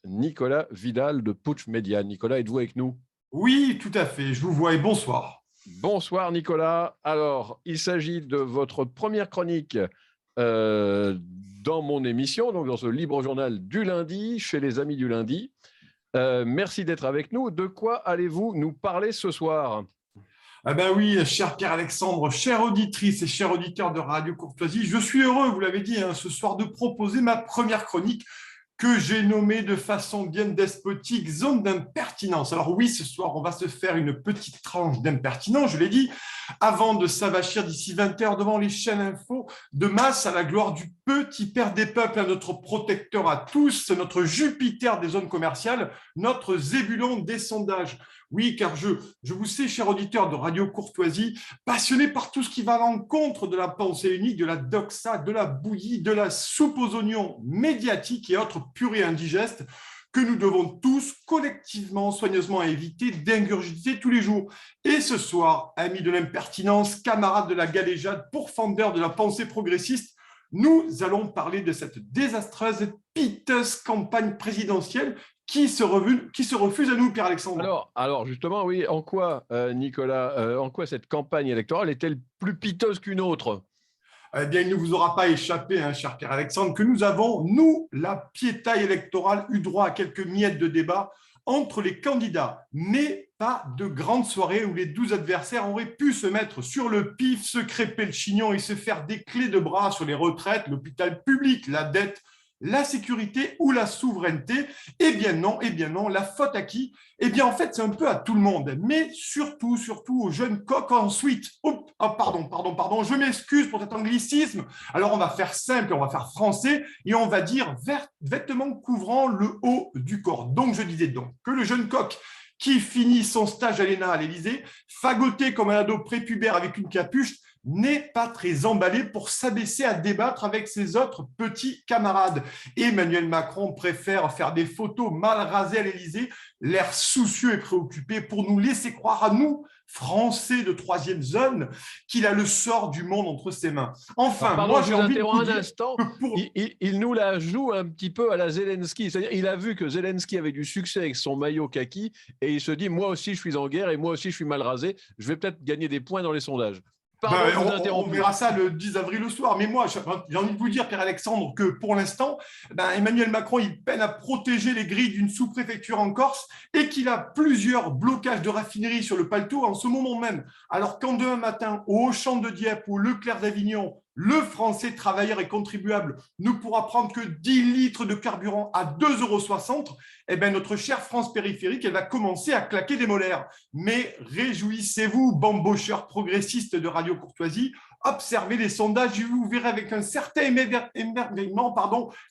Nicolas Vidal de Putsch Média. Nicolas, êtes-vous avec nous? Oui, tout à fait, je vous vois et bonsoir. Bonsoir Nicolas. Alors, il s'agit de votre première chronique dans mon émission, donc dans ce libre journal du lundi, chez les Amis du lundi. Merci d'être avec nous. De quoi allez-vous nous parler ce soir? Ah ben oui, cher Pierre-Alexandre, chère auditrice et chers auditeurs de Radio Courtoisie, je suis heureux, vous l'avez dit, ce soir de proposer ma première chronique que j'ai nommée de façon bien despotique zone d'impertinence. Alors oui, ce soir, on va se faire une petite tranche d'impertinence, je l'ai dit, avant de s'avachir d'ici 20 heures devant les chaînes info de masse à la gloire du petit père des peuples, à notre protecteur à tous, notre Jupiter des zones commerciales, notre Zébulon des sondages. Oui, car je vous sais, cher auditeur de Radio Courtoisie, passionné par tout ce qui va à l'encontre de la pensée unique, de la doxa, de la bouillie, de la soupe aux oignons médiatique et autres purées indigestes que nous devons tous collectivement, soigneusement éviter d'ingurgiter tous les jours. Et ce soir, amis de l'impertinence, camarades de la galéjade, pourfendeurs de la pensée progressiste, nous allons parler de cette désastreuse, piteuse campagne présidentielle qui se refuse à nous, Pierre-Alexandre. Alors justement, oui, en quoi, Nicolas, en quoi cette campagne électorale est-elle plus piteuse qu'une autre? Eh bien, il ne vous aura pas échappé, cher Pierre-Alexandre, que nous avons, nous, la piétaille électorale, eu droit à quelques miettes de débat entre les candidats, mais pas de grande soirée où les 12 adversaires auraient pu se mettre sur le pif, se crêper le chignon et se faire des clés de bras sur les retraites, l'hôpital public, la dette, la sécurité ou la souveraineté. Eh bien non, la faute à qui? Eh bien en fait c'est un peu à tout le monde, mais surtout aux jeunes coqs ensuite. Oh, pardon, je m'excuse pour cet anglicisme. Alors on va faire simple, on va faire français et on va dire vêtements couvrant le haut du corps. Donc je disais donc que le jeune coq qui finit son stage à l'ENA à l'Élysée, fagoté comme un ado prépubère avec une capuche, n'est pas très emballé pour s'abaisser à débattre avec ses autres petits camarades. Emmanuel Macron préfère faire des photos mal rasées à l'Élysée, l'air soucieux et préoccupé pour nous laisser croire à nous, Français de troisième zone, qu'il a le sort du monde entre ses mains. Enfin, pardon, moi j'ai envie de vous un dire instant. que pour... Il nous la joue un petit peu à la Zelensky. C'est-à-dire, il a vu que Zelensky avait du succès avec son maillot kaki et il se dit, moi aussi je suis en guerre et moi aussi je suis mal rasé. Je vais peut-être gagner des points dans les sondages. Pardon, je vous interromps. On verra ça le 10 avril au soir. Mais moi, j'ai envie de vous dire, Pierre-Alexandre, que pour l'instant, Emmanuel Macron, il peine à protéger les grilles d'une sous-préfecture en Corse et qu'il a plusieurs blocages de raffineries sur le Paletour en ce moment même. Alors quand demain matin, au Auchan de Dieppe ou au Leclerc d'Avignon, le Français travailleur et contribuable ne pourra prendre que 10 litres de carburant à 2,60 €, eh bien, notre chère France périphérique, elle va commencer à claquer des molaires. Mais réjouissez-vous, bambocheurs progressistes de Radio Courtoisie, observez les sondages et vous verrez avec un certain émerveillement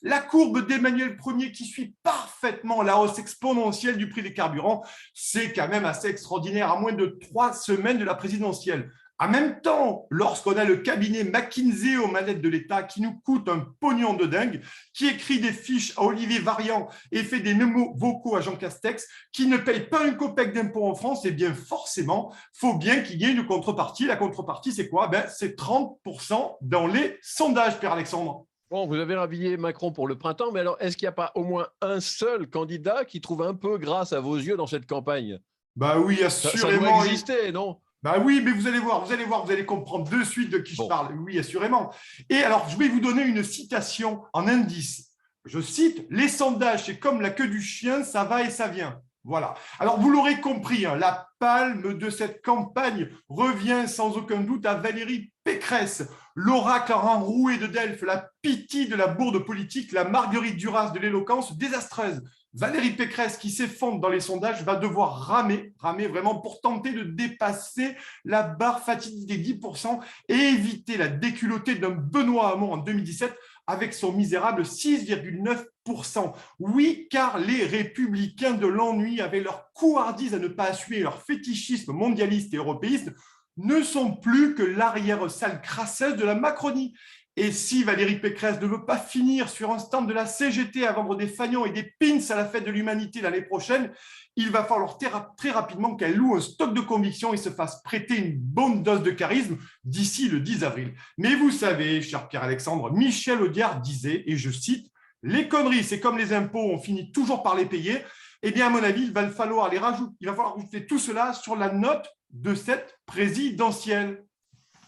la courbe d'Emmanuel Ier qui suit parfaitement la hausse exponentielle du prix des carburants. C'est quand même assez extraordinaire à moins de 3 semaines de la présidentielle. En même temps, lorsqu'on a le cabinet McKinsey aux manettes de l'État qui nous coûte un pognon de dingue, qui écrit des fiches à Olivier Varian et fait des mémos vocaux à Jean Castex, qui ne paye pas une copec d'impôt en France, eh bien forcément, il faut bien qu'il y ait une contrepartie. La contrepartie, c'est quoi? C'est 30% dans les sondages, Pierre-Alexandre. Bon, vous avez rhabillé Macron pour le printemps, mais alors, est-ce qu'il n'y a pas au moins un seul candidat qui trouve un peu grâce à vos yeux dans cette campagne? Bah oui, Ça assurément. doit exister, non? Bah oui, mais vous allez voir, vous allez comprendre de suite de qui je parle. Oui, assurément. Et alors, je vais vous donner une citation en indice. Je cite, « Les sondages, c'est comme la queue du chien, ça va et ça vient. » Voilà. Alors, vous l'aurez compris, la palme de cette campagne revient sans aucun doute à Valérie Pécresse, l'oracle enroué de Delphes, la Pythie de la bourde politique, la Marguerite Duras de l'éloquence désastreuse. Valérie Pécresse, qui s'effondre dans les sondages, va devoir ramer vraiment pour tenter de dépasser la barre fatidique des 10% et éviter la déculottée d'un Benoît Hamon en 2017 avec son misérable 6,9%. Oui, car les républicains de l'ennui, avec leur couardise à ne pas assumer leur fétichisme mondialiste et européiste, ne sont plus que l'arrière-salle crasseuse de la Macronie. Et si Valérie Pécresse ne veut pas finir sur un stand de la CGT à vendre des fanions et des pins à la fête de l'humanité l'année prochaine, il va falloir très rapidement qu'elle loue un stock de conviction et se fasse prêter une bonne dose de charisme d'ici le 10 avril. Mais vous savez, cher Pierre-Alexandre, Michel Audiard disait, et je cite, « les conneries, c'est comme les impôts, on finit toujours par les payer. Eh bien, à mon avis, il va falloir rajouter tout cela sur la note de cette présidentielle.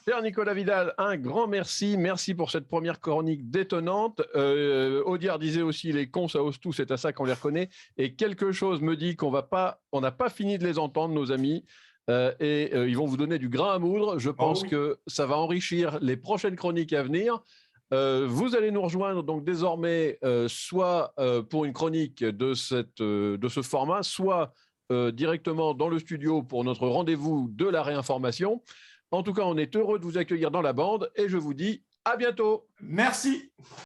Cher Nicolas Vidal, un grand merci. Merci pour cette première chronique détonnante. Audiard disait aussi les cons, ça ose tout, c'est à ça qu'on les reconnaît. Et quelque chose me dit qu'on n'a pas fini de les entendre, nos amis. Ils vont vous donner du grain à moudre. Je pense que ça va enrichir les prochaines chroniques à venir. Vous allez nous rejoindre donc désormais soit pour une chronique de ce format, soit directement dans le studio pour notre rendez-vous de la réinformation. En tout cas, on est heureux de vous accueillir dans la bande et je vous dis à bientôt. Merci.